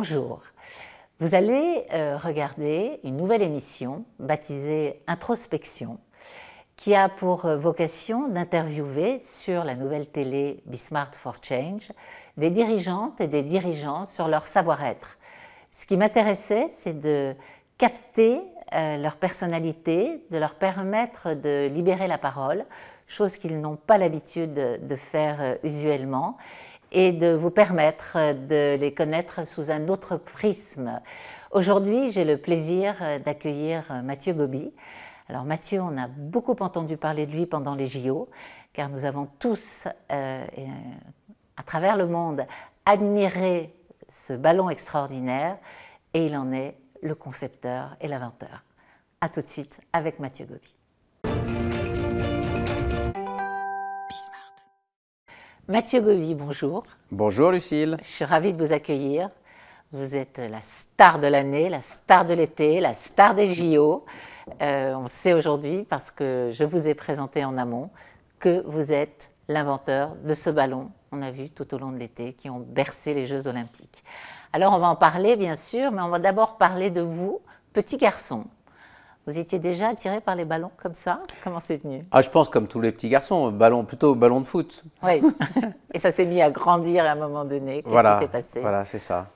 bonjour. Vous allez regarder une nouvelle émission baptisée Introspection qui a pour vocation d'interviewer sur la nouvelle télé Be Smart for Change des dirigeantes et des dirigeants sur leur savoir-être. Ce qui m'intéressait, c'est de capter leur personnalité, de leur permettre de libérer la parole, chose qu'ils n'ont pas l'habitude de faire usuellement, et de vous permettre de les connaître sous un autre prisme. Aujourd'hui, j'ai le plaisir d'accueillir Mathieu Gobi. Alors Mathieu, on a beaucoup entendu parler de lui pendant les JO, car nous avons tous, à travers le monde, admiré ce ballon extraordinaire, et il en est le concepteur et l'inventeur. A tout de suite avec Mathieu Gobi. Mathieu Gobi, bonjour. Bonjour Lucille. Je suis ravie de vous accueillir. Vous êtes la star de l'année, la star de l'été, la star des JO. On sait aujourd'hui, parce que je vous ai présenté en amont, que vous êtes l'inventeur de ce ballon, on a vu tout au long de l'été, qui ont bercé les Jeux Olympiques. Alors on va en parler bien sûr, mais on va d'abord parler de vous, petit garçon. Vous étiez déjà attiré par les ballons comme ça? Comment c'est venu? Je pense comme tous les petits garçons, plutôt ballon de foot. Oui, et ça s'est mis à grandir à un moment donné. Qu'est-ce qui s'est passé? Voilà, c'est ça.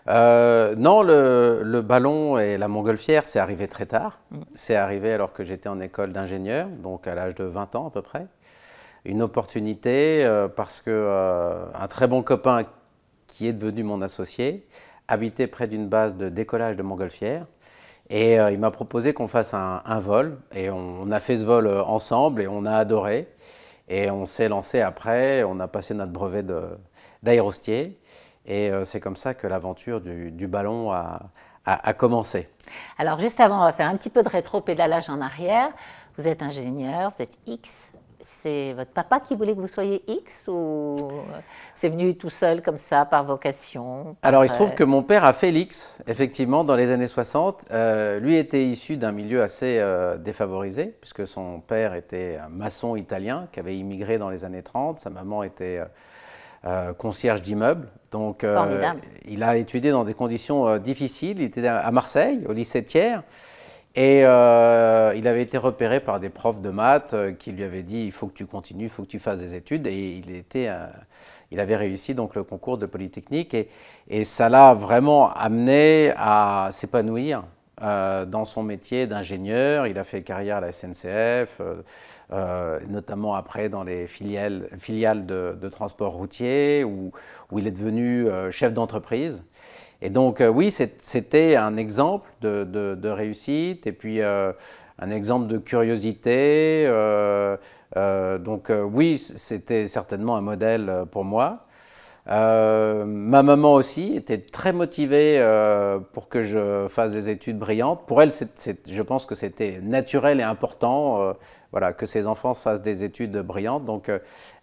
Non, le ballon et la montgolfière, c'est arrivé très tard. C'est arrivé alors que j'étais en école d'ingénieur, donc à l'âge de 20 ans à peu près. Une opportunité parce qu'un très bon copain qui est devenu mon associé habitait près d'une base de décollage de montgolfière. Et il m'a proposé qu'on fasse un vol, et on a fait ce vol ensemble et on a adoré. Et on s'est lancé après, on a passé notre brevet d'aérostier, et c'est comme ça que l'aventure du ballon a commencé. Alors juste avant, on va faire un petit peu de rétro-pédalage en arrière. Vous êtes ingénieur, vous êtes X. C'est votre papa qui voulait que vous soyez X, ou c'est venu tout seul comme ça, par vocation? Alors il se trouve que mon père a fait l'X, effectivement, dans les années 60. Lui était issu d'un milieu assez défavorisé, puisque son père était un maçon italien qui avait immigré dans les années 30. Sa maman était concierge d'immeuble. Donc il a étudié dans des conditions difficiles. Il était à Marseille, au lycée Thiers. Et il avait été repéré par des profs de maths qui lui avaient dit « il faut que tu continues, il faut que tu fasses des études ». Et il avait réussi donc le concours de Polytechnique, et ça l'a vraiment amené à s'épanouir dans son métier d'ingénieur. Il a fait carrière à la SNCF, notamment après dans les filiales de transport routier, où il est devenu chef d'entreprise. Et donc oui, c'était un exemple de réussite, et puis un exemple de curiosité. Oui, c'était certainement un modèle pour moi. Ma maman aussi était très motivée pour que je fasse des études brillantes. Pour elle, je pense que c'était naturel et important voilà, que ses enfants fassent des études brillantes. Donc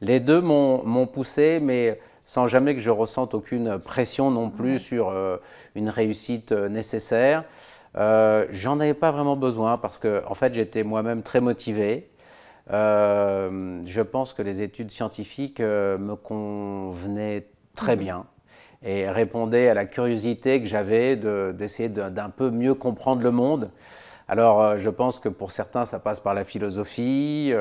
les deux m'ont poussé, mais sans jamais que je ressente aucune pression non plus sur une réussite nécessaire. J'en avais pas vraiment besoin parce que en fait, j'étais moi-même très motivé. Je pense que les études scientifiques me convenaient très bien et répondaient à la curiosité que j'avais d'essayer d'un peu mieux comprendre le monde. Alors, je pense que pour certains, ça passe par la philosophie.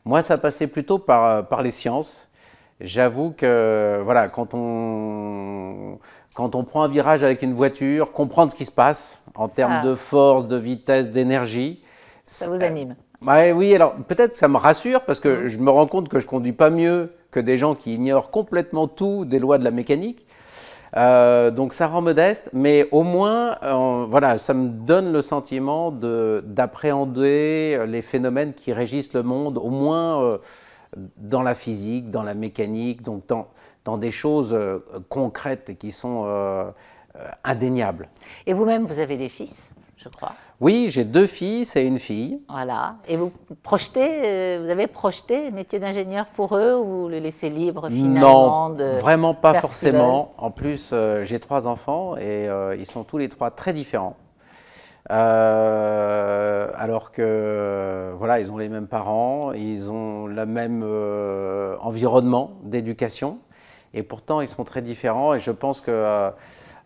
Moi, ça passait plutôt par les sciences. J'avoue que voilà, quand on prend un virage avec une voiture, comprendre ce qui se passe en termes de force, de vitesse, d'énergie. Ça vous anime? Oui, alors peut-être que ça me rassure parce que je me rends compte que je ne conduis pas mieux que des gens qui ignorent complètement tout des lois de la mécanique. Donc ça rend modeste, mais au moins, voilà, ça me donne le sentiment d'appréhender les phénomènes qui régissent le monde, au moins dans la physique, dans la mécanique, donc dans des choses concrètes qui sont indéniables. Et vous-même, vous avez des fils, je crois? Oui, j'ai 2 fils et une fille. Voilà. Et vous avez projeté le métier d'ingénieur pour eux, ou le laisser libre finalement? Non, vraiment pas forcément. En plus, j'ai 3 enfants et ils sont tous les 3 très différents. Alors que voilà, ils ont les mêmes parents, ils ont le même environnement d'éducation, et pourtant ils sont très différents. Et je pense que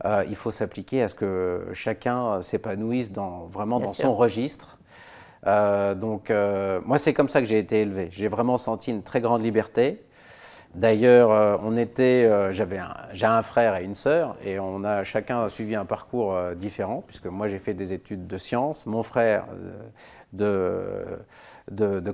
il faut s'appliquer à ce que chacun s'épanouisse vraiment dans sûr. son registre. Moi, c'est comme ça que j'ai été élevé. J'ai vraiment senti une très grande liberté. D'ailleurs, j'ai un frère et une sœur, et on a chacun suivi un parcours différent, puisque moi j'ai fait des études de sciences, mon frère de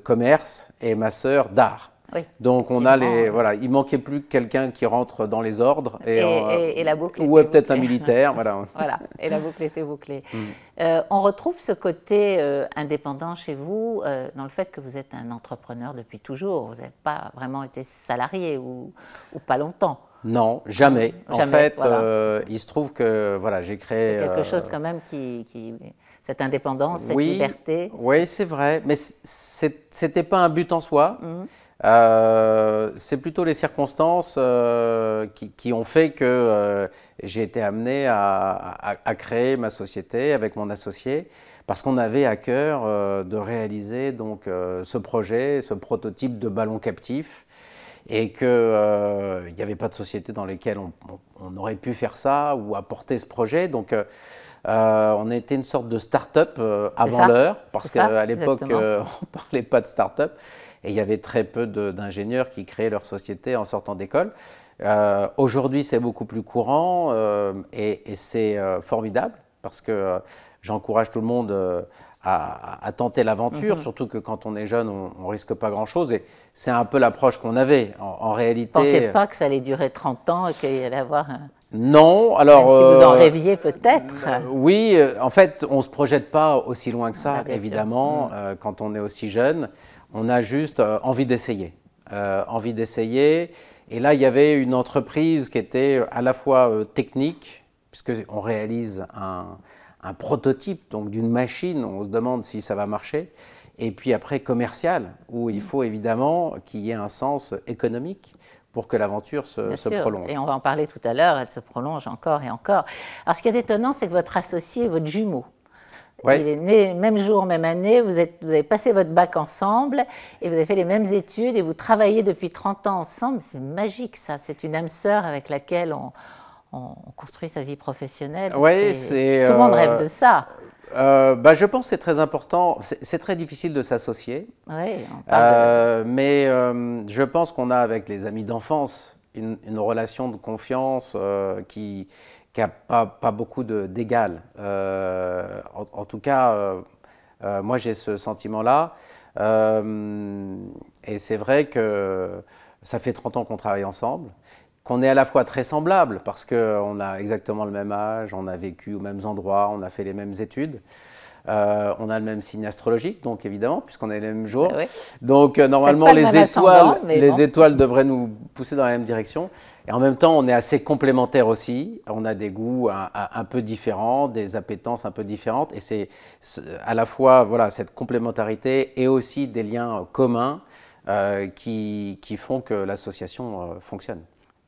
commerce et ma sœur d'art. Oui, Donc voilà, il manquait plus que quelqu'un qui rentre dans les ordres et la boucle ou était peut-être bouclée. un militaire, voilà. Voilà, et la boucle était bouclée. On retrouve ce côté indépendant chez vous dans le fait que vous êtes un entrepreneur depuis toujours. Vous n'avez pas vraiment été salarié ou pas longtemps. Non, jamais. En Jamais, fait, voilà. il se trouve que voilà, j'ai créé. C'est quelque chose quand même cette indépendance, cette Oui, liberté. oui, c'est vrai, mais c'était pas un but en soi. C'est plutôt les circonstances qui ont fait que j'ai été amené à créer ma société avec mon associé, parce qu'on avait à cœur de réaliser donc ce projet, ce prototype de ballon captif, et qu'il n'y avait pas de société dans lesquelles on aurait pu faire ça ou apporter ce projet. Donc on était une sorte de start-up avant l'heure, parce qu'à l'époque, on ne parlait pas de start-up. Et il y avait très peu d'ingénieurs qui créaient leur société en sortant d'école. Aujourd'hui, c'est beaucoup plus courant et c'est formidable, parce que j'encourage tout le monde à tenter l'aventure, surtout que quand on est jeune, on ne risque pas grand-chose. Et c'est un peu l'approche qu'on avait. En réalité… Vous ne pensiez pas que ça allait durer 30 ans et qu'il y allait avoir… Non, alors… Même si vous en rêviez peut-être. Oui, en fait, on ne se projette pas aussi loin que ça, évidemment, sûr. quand on est aussi jeune. On a juste envie d'essayer. Envie d'essayer. Et là, il y avait une entreprise qui était à la fois technique, puisqu'on réalise un prototype donc d'une machine, on se demande si ça va marcher, et puis après commercial, où il faut évidemment qu'il y ait un sens économique pour que l'aventure se prolonge. Et on va en parler tout à l'heure, elle se prolonge encore et encore. Alors ce qui est étonnant, c'est que votre associé est votre jumeau. Il est né même jour, même année, vous avez passé votre bac ensemble et vous avez fait les mêmes études et vous travaillez depuis 30 ans ensemble. C'est magique ça, c'est une âme sœur avec laquelle on construit sa vie professionnelle. Oui, tout le monde rêve de ça. Je pense que c'est très important, c'est très difficile de s'associer, oui, mais je pense qu'on a avec les amis d'enfance une relation de confiance qui n'a pas beaucoup d'égal. En tout cas, moi j'ai ce sentiment-là, et c'est vrai que ça fait 30 ans qu'on travaille ensemble, qu'on est à la fois très semblables, parce qu'on a exactement le même âge, on a vécu aux mêmes endroits, on a fait les mêmes études. On a le même signe astrologique, donc évidemment, puisqu'on est les mêmes jours. Oui. Donc normalement, les étoiles devraient nous pousser dans la même direction. Et en même temps, on est assez complémentaires aussi. On a des goûts un peu différents, des appétences un peu différentes. Et c'est à la fois voilà, cette complémentarité et aussi des liens communs qui font que l'association fonctionne.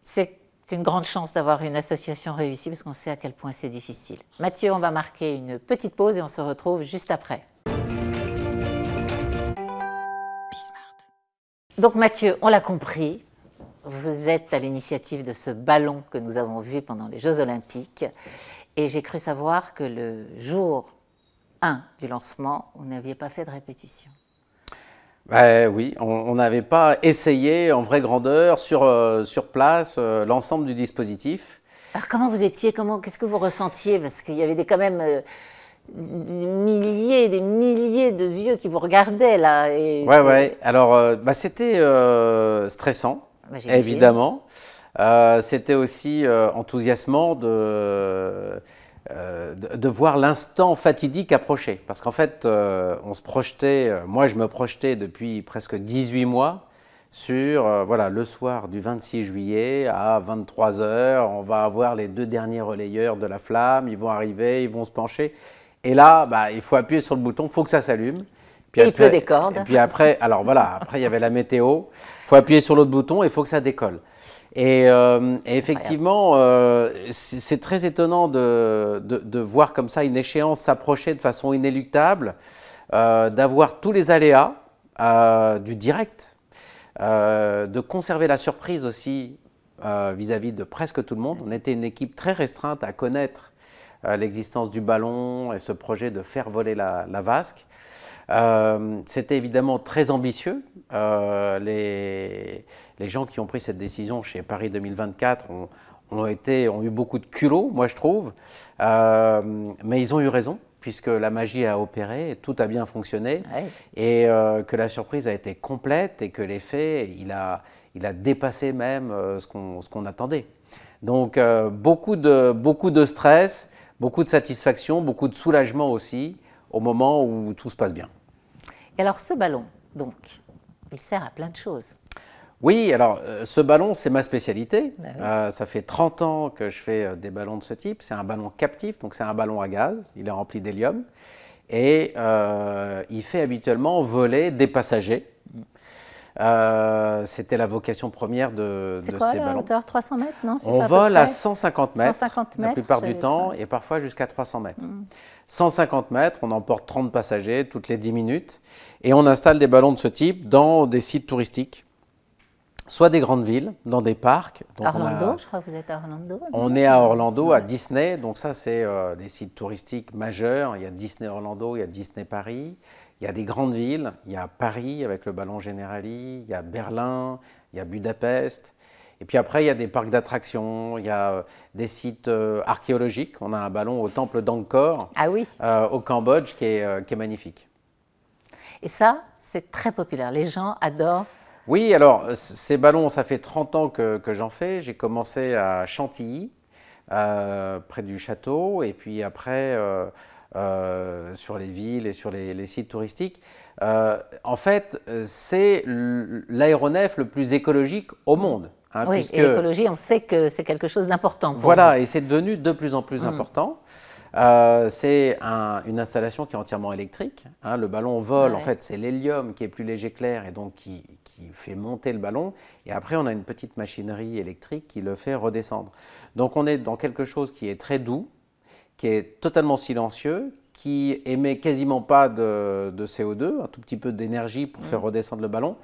C'est une grande chance d'avoir une association réussie parce qu'on sait à quel point c'est difficile. Mathieu, on va marquer une petite pause et on se retrouve juste après. Donc Mathieu, on l'a compris, vous êtes à l'initiative de ce ballon que nous avons vu pendant les Jeux Olympiques et j'ai cru savoir que le jour 1 du lancement, vous n'aviez pas fait de répétition. Oui, on n'avait pas essayé en vraie grandeur sur place l'ensemble du dispositif. Alors comment vous étiez, qu'est-ce que vous ressentiez? Parce qu'il y avait quand même des milliers de yeux qui vous regardaient là. Oui. Alors c'était stressant, évidemment. C'était aussi enthousiasmant de voir l'instant fatidique approcher. Parce qu'en fait, on se projetait, moi je me projetais depuis presque 18 mois sur, voilà, le soir du 26 juillet à 23 h, on va avoir les 2 derniers relayeurs de la flamme, ils vont arriver, ils vont se pencher. Et là, il faut appuyer sur le bouton, il faut que ça s'allume. Et il pleut des cordes. Et puis après, alors voilà, après il y avait la météo, il faut appuyer sur l'autre bouton et il faut que ça décolle. Et effectivement, c'est très étonnant de voir comme ça une échéance s'approcher de façon inéluctable, d'avoir tous les aléas du direct, de conserver la surprise aussi vis-à-vis de presque tout le monde. On était une équipe très restreinte à connaître l'existence du ballon et ce projet de faire voler la vasque. C'était évidemment très ambitieux. Les gens qui ont pris cette décision chez Paris 2024 ont eu beaucoup de culot, moi je trouve, mais ils ont eu raison, puisque la magie a opéré, tout a bien fonctionné, et que la surprise a été complète et que l'effet, il a dépassé même ce qu'on attendait. Donc beaucoup de stress, beaucoup de satisfaction, beaucoup de soulagement aussi, au moment où tout se passe bien. Et alors ce ballon, donc, il sert à plein de choses. Oui, alors ce ballon, c'est ma spécialité. Ça fait 30 ans que je fais des ballons de ce type. C'est un ballon captif, donc c'est un ballon à gaz. Il est rempli d'hélium. Et il fait habituellement voler des passagers. C'était la vocation première de ces ballons. C'est quoi la hauteur, 300 mètres, non? On vole à 150 mètres, 150 mètres la plupart du temps, et parfois jusqu'à 300 mètres. 150 mètres, on emporte 30 passagers toutes les 10 minutes. Et on installe des ballons de ce type dans des sites touristiques. Soit des grandes villes, dans des parcs. Donc Orlando, je crois que vous êtes à Orlando. On est à Orlando, à Disney. Donc ça, c'est des sites touristiques majeurs. Il y a Disney Orlando, il y a Disney Paris. Il y a des grandes villes. Il y a Paris avec le ballon Generali. Il y a Berlin, il y a Budapest. Et puis après, il y a des parcs d'attractions. Il y a des sites archéologiques. On a un ballon au temple d'Angkor, au Cambodge, qui est magnifique. Et ça, c'est très populaire. Les gens adorent. Oui, alors ces ballons, ça fait 30 ans que j'en fais. J'ai commencé à Chantilly, près du château, et puis après sur les villes et sur les sites touristiques. En fait, c'est l'aéronef le plus écologique au monde. Hein, oui, puisque, et l'écologie, on sait que c'est quelque chose d'important. Voilà, et c'est devenu de plus en plus important. C'est une installation qui est entièrement électrique. Hein, le ballon vole, en fait, c'est l'hélium qui est plus léger que l'air et donc qui fait monter le ballon. Et après, on a une petite machinerie électrique qui le fait redescendre. Donc, on est dans quelque chose qui est très doux, qui est totalement silencieux, qui émet quasiment pas de CO2, un tout petit peu d'énergie pour faire redescendre le ballon.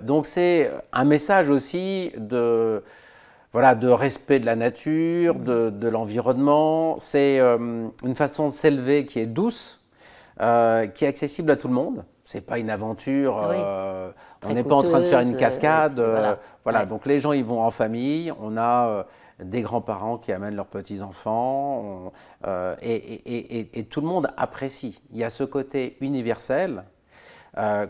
Donc, c'est un message aussi de respect de la nature, de l'environnement. C'est une façon de s'élever qui est douce, qui est accessible à tout le monde. Ce n'est pas une aventure, on n'est pas en train de faire une cascade. Voilà. Donc les gens y vont en famille, on a des grands-parents qui amènent leurs petits-enfants, et tout le monde apprécie. Il y a ce côté universel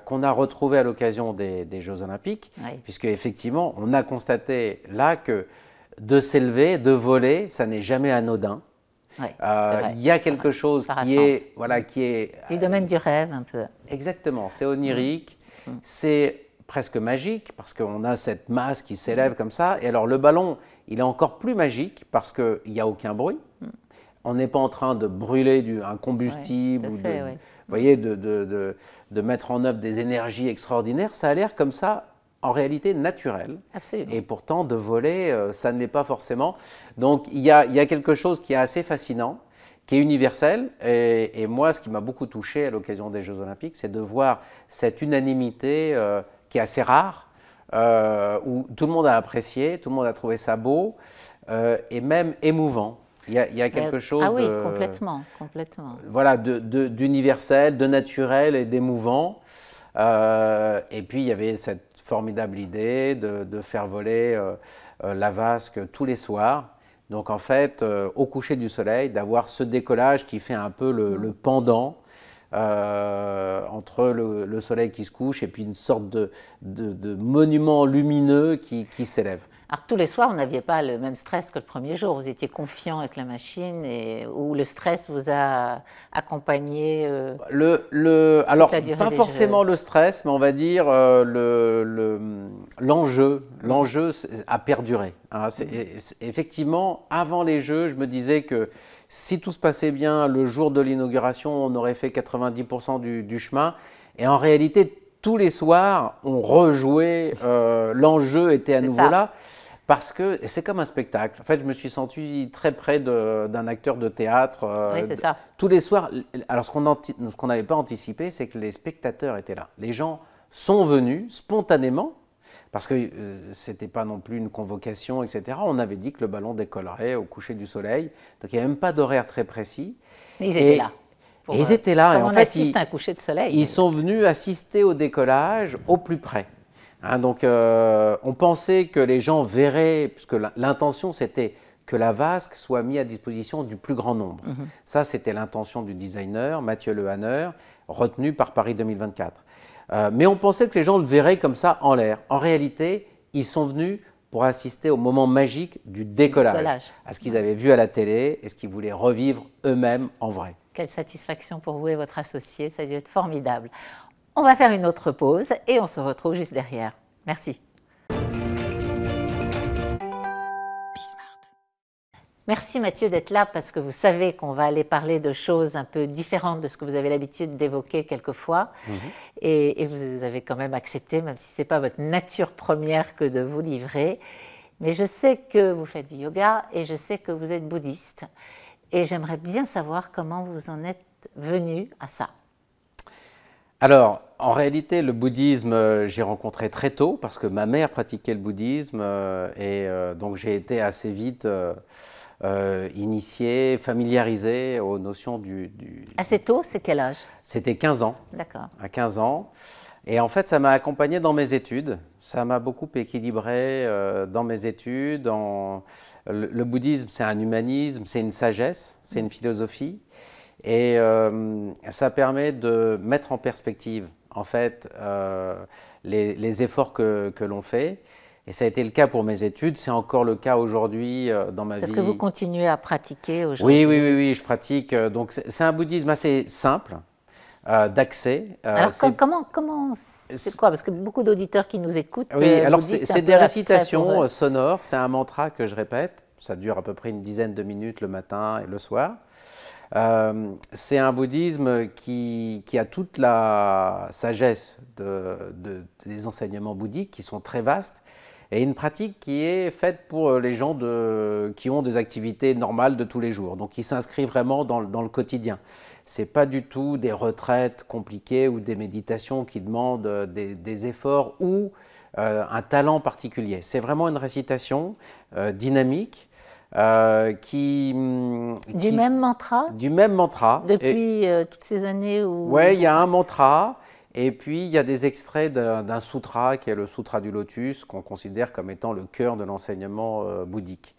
qu'on a retrouvé à l'occasion des Jeux Olympiques, puisque effectivement, on a constaté là que de s'élever, de voler, ça n'est jamais anodin. Il y a quelque chose qui est du domaine du rêve un peu. Exactement, c'est onirique, c'est presque magique parce qu'on a cette masse qui s'élève comme ça. Et alors le ballon, il est encore plus magique parce qu'il n'y a aucun bruit. On n'est pas en train de brûler un combustible ou de mettre en œuvre des énergies extraordinaires. Ça a l'air comme ça, en réalité, naturel. Absolument. Et pourtant, de voler, ça ne l'est pas forcément. Donc, il y a quelque chose qui est assez fascinant, qui est universel. Et moi, ce qui m'a beaucoup touché à l'occasion des Jeux Olympiques, c'est de voir cette unanimité qui est assez rare, où tout le monde a apprécié, tout le monde a trouvé ça beau et même émouvant. Il y a quelque chose complètement. Voilà, d'universel, de naturel et d'émouvant. Et puis, il y avait cette formidable idée de faire voler la vasque tous les soirs. Donc, en fait, au coucher du soleil, d'avoir ce décollage qui fait un peu le pendant entre le soleil qui se couche et puis une sorte de monument lumineux qui s'élève. Alors, tous les soirs, vous n'aviez pas le même stress que le premier jour. Vous étiez confiant avec la machine ou le stress vous a accompagné alors, pas forcément le stress, mais on va dire l'enjeu a perduré. Hein. Effectivement, avant les Jeux, je me disais que si tout se passait bien, le jour de l'inauguration, on aurait fait 90% du chemin. Et en réalité, tous les soirs, on rejouait, l'enjeu était à nouveau là. Parce que c'est comme un spectacle. En fait, je me suis senti très près d'un acteur de théâtre. Oui, c'est ça. Tous les soirs. Alors, ce qu'on n'avait pas anticipé, c'est que les spectateurs étaient là. Les gens sont venus spontanément. parce que ce n'était pas non plus une convocation, etc. On avait dit que le ballon décollerait au coucher du soleil, donc il n'y avait même pas d'horaire très précis. Mais ils étaient là. Et ils étaient là. Comme et en on fait, assiste à un coucher de soleil. Ils sont venus assister au décollage au plus près. Hein, donc on pensait que les gens verraient, puisque l'intention c'était que la vasque soit mise à disposition du plus grand nombre. Ça, c'était l'intention du designer, Mathieu Lehanner, retenu par Paris 2024. Mais on pensait que les gens le verraient comme ça en l'air. En réalité, ils sont venus pour assister au moment magique du décollage. À ce qu'ils avaient vu à la télé et ce qu'ils voulaient revivre eux-mêmes en vrai. Quelle satisfaction pour vous et votre associé, ça a dû être formidable. On va faire une autre pause et on se retrouve juste derrière. Merci. Merci Mathieu d'être là parce que vous savez qu'on va aller parler de choses un peu différentes de ce que vous avez l'habitude d'évoquer quelquefois. Et vous avez quand même accepté, même si ce n'est pas votre nature première que de vous livrer. Mais je sais que vous faites du yoga et je sais que vous êtes bouddhiste. Et j'aimerais bien savoir comment vous en êtes venu à ça. Alors, en réalité, le bouddhisme, j'ai rencontré très tôt parce que ma mère pratiquait le bouddhisme et donc j'ai été assez vite initié, familiarisé aux notions Assez tôt, c'est quel âge? C'était 15 ans. D'accord. À 15 ans. Et en fait, ça m'a accompagné dans mes études. Ça m'a beaucoup équilibré dans mes études. Le bouddhisme, c'est un humanisme, c'est une sagesse, c'est une philosophie. Et ça permet de mettre en perspective, en fait, les efforts que l'on fait. Et ça a été le cas pour mes études, c'est encore le cas aujourd'hui dans ma vie. Est-ce que vous continuez à pratiquer aujourd'hui? Oui, je pratique. Donc c'est un bouddhisme assez simple d'accès. Alors comment c'est quoi? Parce que beaucoup d'auditeurs qui nous écoutent alors vous disent c'est des récitations sonores, c'est un mantra que je répète. Ça dure à peu près une dizaine de minutes le matin et le soir. C'est un bouddhisme qui a toute la sagesse des enseignements bouddhiques qui sont très vastes et une pratique qui est faite pour les gens qui ont des activités normales de tous les jours. Donc, il s'inscrit vraiment dans le quotidien. Ce n'est pas du tout des retraites compliquées ou des méditations qui demandent des efforts ou un talent particulier. C'est vraiment une récitation dynamique. Du même mantra? Du même mantra. Depuis toutes ces années où... Oui, il y a un mantra et puis il y a des extraits d'un sutra qui est le Sutra du Lotus qu'on considère comme étant le cœur de l'enseignement bouddhique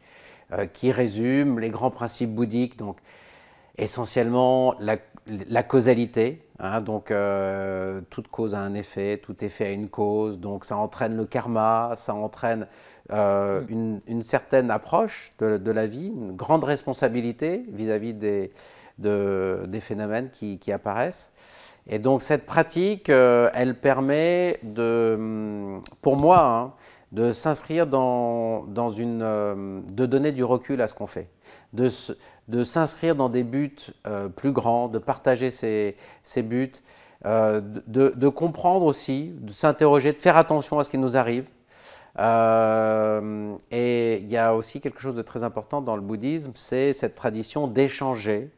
qui résume les grands principes bouddhiques, donc essentiellement la causalité, hein, donc toute cause a un effet, tout effet a une cause, donc ça entraîne le karma, ça entraîne une certaine approche de la vie, une grande responsabilité vis-à-vis des phénomènes qui apparaissent. Et donc cette pratique, elle permet pour moi, hein, de s'inscrire de donner du recul à ce qu'on fait, de s'inscrire dans des buts plus grands, de partager ces buts, de comprendre aussi, de s'interroger, de faire attention à ce qui nous arrive. Et il y a aussi quelque chose de très important dans le bouddhisme, c'est cette tradition d'échanger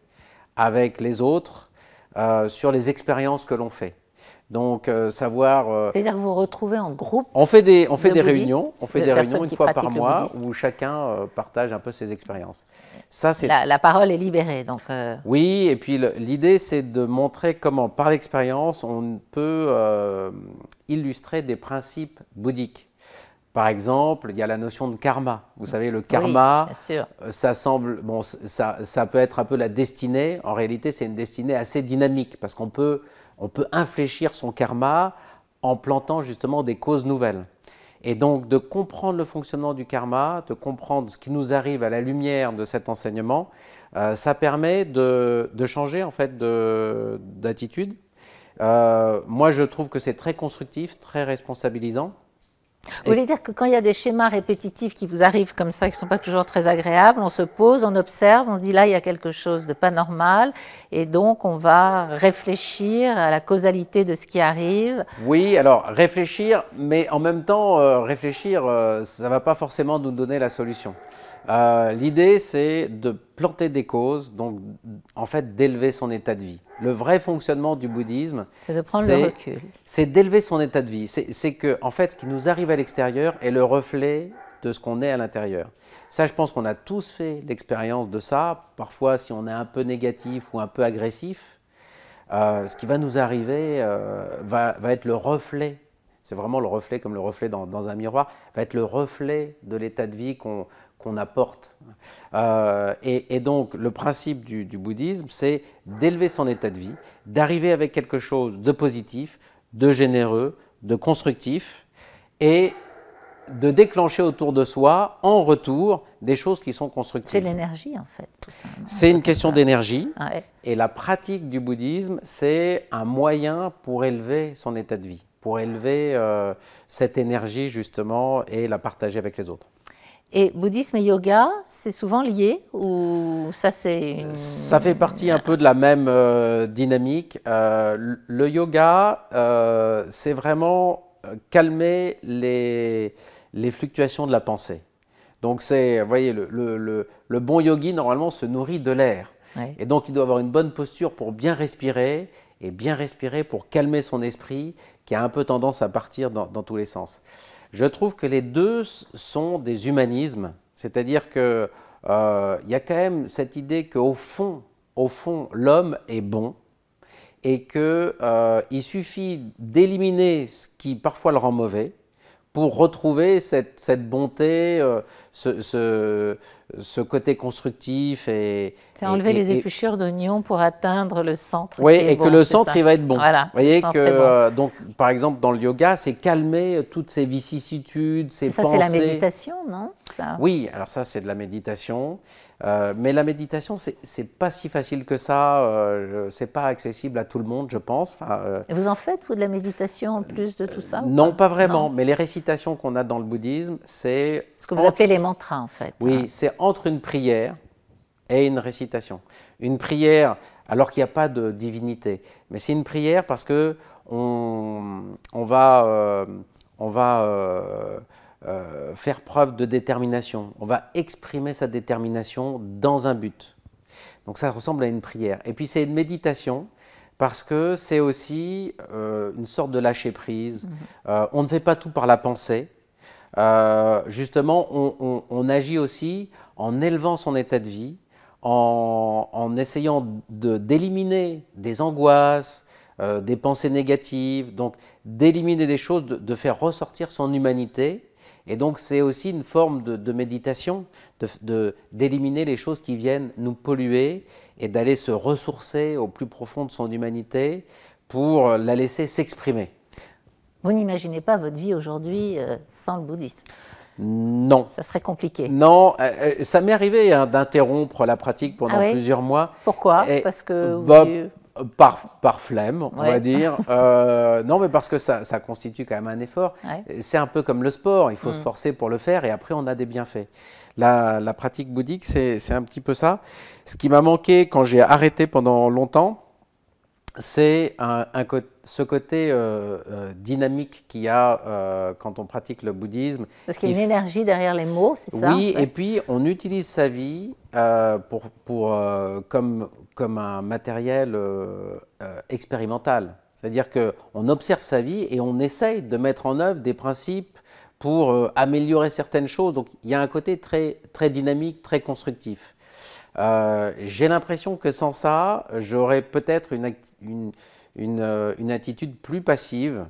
avec les autres sur les expériences que l'on fait. Donc, savoir... C'est-à-dire que vous vous retrouvez en groupe? On fait des réunions, une fois par mois où chacun partage un peu ses expériences. Ça, la parole est libérée. Donc Oui, et puis l'idée, c'est de montrer comment, par l'expérience, on peut illustrer des principes bouddhiques. Par exemple, il y a la notion de karma. Vous savez, le karma, ça semble, bon, ça peut être un peu la destinée. En réalité, c'est une destinée assez dynamique parce qu'on peut infléchir son karma en plantant justement des causes nouvelles. Et donc, de comprendre le fonctionnement du karma, de comprendre ce qui nous arrive à la lumière de cet enseignement, ça permet de changer en fait d'attitude. Moi, je trouve que c'est très constructif, très responsabilisant. Vous voulez dire que quand il y a des schémas répétitifs qui vous arrivent comme ça, qui ne sont pas toujours très agréables, on se pose, on observe, on se dit là, il y a quelque chose de pas normal, et donc on va réfléchir à la causalité de ce qui arrive. Oui, alors réfléchir, mais en même temps, réfléchir, ça ne va pas forcément nous donner la solution. L'idée, c'est de planter des causes, donc en fait d'élever son état de vie. Le vrai fonctionnement du bouddhisme, c'est de prendre le recul. C'est d'élever son état de vie. C'est que, en fait, ce qui nous arrive à l'extérieur est le reflet de ce qu'on est à l'intérieur. Ça, je pense qu'on a tous fait l'expérience de ça. Parfois, si on est un peu négatif ou un peu agressif, ce qui va nous arriver va être le reflet. C'est vraiment le reflet, comme le reflet dans un miroir, va être le reflet de l'état de vie qu'on apporte. Et donc, le principe du bouddhisme, c'est d'élever son état de vie, d'arriver avec quelque chose de positif, de généreux, de constructif, et de déclencher autour de soi, en retour, des choses qui sont constructives. C'est l'énergie, en fait, tout ça. C'est une question d'énergie. Ouais. Et la pratique du bouddhisme, c'est un moyen pour élever son état de vie, pour élever cette énergie, justement, et la partager avec les autres. Et bouddhisme et yoga, c'est souvent lié ou ça c'est Ça fait partie un peu de la même dynamique. Le yoga, c'est vraiment calmer les fluctuations de la pensée. Donc c'est, vous voyez, le bon yogi normalement se nourrit de l'air. Ouais. Et donc il doit avoir une bonne posture pour bien respirer, et bien respirer pour calmer son esprit qui a un peu tendance à partir dans tous les sens. Je trouve que les deux sont des humanismes, c'est-à-dire qu'il y a quand même cette idée qu'au fond, l'homme est bon et qu'il suffit d'éliminer ce qui parfois le rend mauvais pour retrouver cette bonté, ce côté constructif. C'est enlever les épluchures d'oignons pour atteindre le centre. Oui, et que le centre, il va être bon. Voilà, vous voyez que, donc, par exemple, dans le yoga, c'est calmer toutes ces vicissitudes, ces pensées. Ça, c'est la méditation, non? Ça. Oui, alors ça, c'est de la méditation. Mais la méditation, c'est pas si facile que ça. C'est pas accessible à tout le monde, je pense. Et vous en faites, vous, de la méditation en plus de tout ça? Non, pas vraiment. Non. Mais les récitations qu'on a dans le bouddhisme, c'est... Ce que vous appelez les mantras, en fait. Oui, c'est entre une prière et une récitation. Une prière, alors qu'il n'y a pas de divinité, mais c'est une prière parce que on va faire preuve de détermination. On va exprimer sa détermination dans un but. Donc ça ressemble à une prière. Et puis c'est une méditation parce que c'est aussi une sorte de lâcher prise. On ne fait pas tout par la pensée. Justement, on agit aussi en élevant son état de vie, en essayant d'éliminer des angoisses, des pensées négatives, donc d'éliminer des choses, de faire ressortir son humanité. Et donc c'est aussi une forme de méditation, d'éliminer les choses qui viennent nous polluer et d'aller se ressourcer au plus profond de son humanité pour la laisser s'exprimer. Vous n'imaginez pas votre vie aujourd'hui sans le bouddhisme? Non. Ça serait compliqué. Non, ça m'est arrivé d'interrompre la pratique pendant plusieurs mois. Pourquoi? Parce que par flemme, on va dire. Non, mais parce que ça constitue quand même un effort. Ouais. C'est un peu comme le sport, il faut se forcer pour le faire et après on a des bienfaits. La pratique bouddhique, c'est un petit peu ça. Ce qui m'a manqué quand j'ai arrêté pendant longtemps, c'est ce côté dynamique qu'il y a quand on pratique le bouddhisme. Parce qu'il y a une énergie derrière les mots, c'est ça? Oui, et puis on utilise sa vie comme un matériel expérimental. C'est-à-dire qu'on observe sa vie et on essaye de mettre en œuvre des principes pour améliorer certaines choses. Donc il y a un côté très, très dynamique, très constructif. J'ai l'impression que sans ça, j'aurais peut-être une attitude plus passive.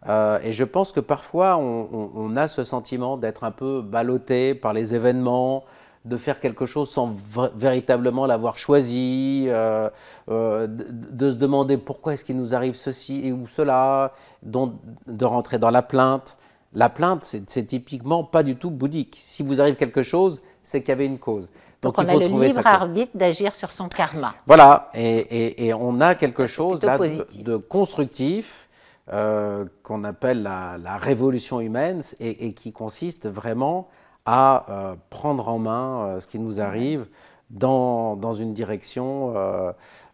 Et je pense que parfois, on a ce sentiment d'être un peu ballotté par les événements, de faire quelque chose sans véritablement l'avoir choisi, de se demander pourquoi est-ce qu'il nous arrive ceci ou cela, de rentrer dans la plainte. La plainte, c'est typiquement pas du tout bouddhique. Si vous arrive quelque chose, c'est qu'il y avait une cause. Donc il faut trouver le libre arbitre d'agir sur son karma. Voilà, et on a quelque chose là de constructif qu'on appelle la révolution humaine et qui consiste vraiment à prendre en main ce qui nous arrive dans une direction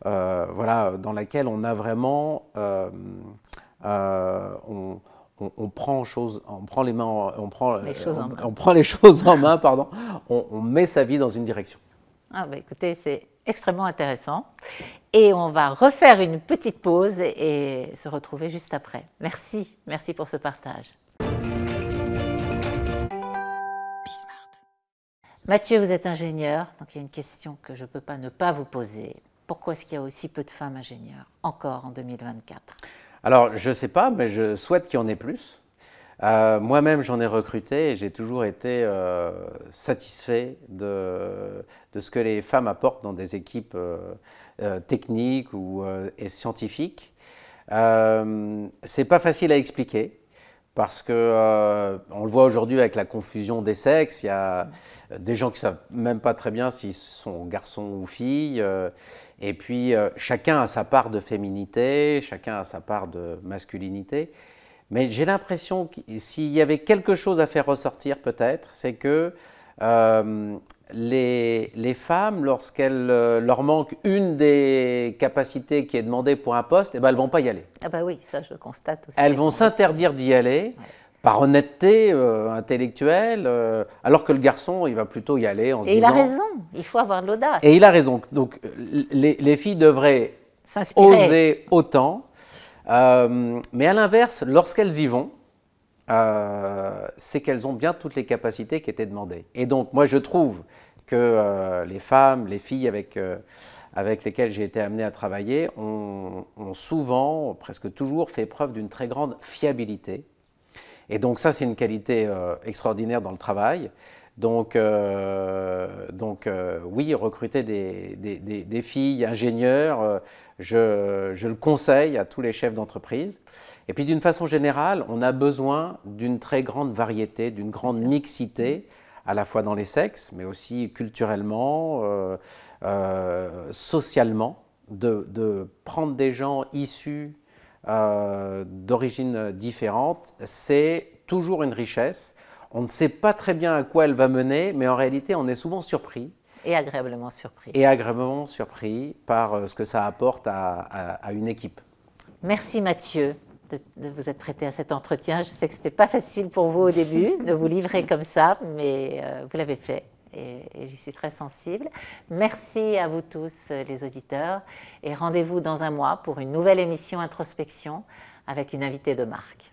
voilà, dans laquelle on a vraiment... on prend les choses en main, pardon. On met sa vie dans une direction. Ah, bah, écoutez, c'est extrêmement intéressant. Et on va refaire une petite pause et se retrouver juste après. Merci, merci pour ce partage. Mathieu, vous êtes ingénieur, donc il y a une question que je ne peux pas ne pas vous poser. Pourquoi est-ce qu'il y a aussi peu de femmes ingénieurs, encore en 2024? Alors, je ne sais pas, mais je souhaite qu'il y en ait plus. Moi-même, j'en ai recruté et j'ai toujours été satisfait de ce que les femmes apportent dans des équipes techniques et scientifiques. C'est pas facile à expliquer parce que on le voit aujourd'hui avec la confusion des sexes. Il y a des gens qui savent même pas très bien s'ils sont garçons ou filles. Et puis chacun a sa part de féminité, chacun a sa part de masculinité. Mais j'ai l'impression que s'il y avait quelque chose à faire ressortir peut-être, c'est que les femmes, lorsqu'elles leur manque une des capacités qui est demandée pour un poste, eh ben, elles ne vont pas y aller. Ah bah oui, ça je le constate aussi. Elles vont s'interdire d'y aller, ouais, par honnêteté intellectuelle, alors que le garçon, il va plutôt y aller en se disant… Et il a raison, il faut avoir de l'audace. Et il a raison. Donc les filles devraient oser autant. Mais à l'inverse, lorsqu'elles y vont, c'est qu'elles ont bien toutes les capacités qui étaient demandées. Et donc, moi, je trouve que les femmes, les filles avec lesquelles j'ai été amené à travailler ont souvent, presque toujours, fait preuve d'une très grande fiabilité. Et donc, ça, c'est une qualité extraordinaire dans le travail. Donc oui, recruter des filles ingénieurs, je le conseille à tous les chefs d'entreprise. Et puis d'une façon générale, on a besoin d'une très grande variété, d'une grande mixité, à la fois dans les sexes, mais aussi culturellement, socialement, de prendre des gens issus d'origines différentes, c'est toujours une richesse. On ne sait pas très bien à quoi elle va mener, mais en réalité, on est souvent surpris. Et agréablement surpris. Et agréablement surpris par ce que ça apporte à une équipe. Merci Mathieu de vous être prêté à cet entretien. Je sais que ce n'était pas facile pour vous au début de vous livrer comme ça, mais vous l'avez fait et j'y suis très sensible. Merci à vous tous les auditeurs et rendez-vous dans un mois pour une nouvelle émission Introspection avec une invitée de marque.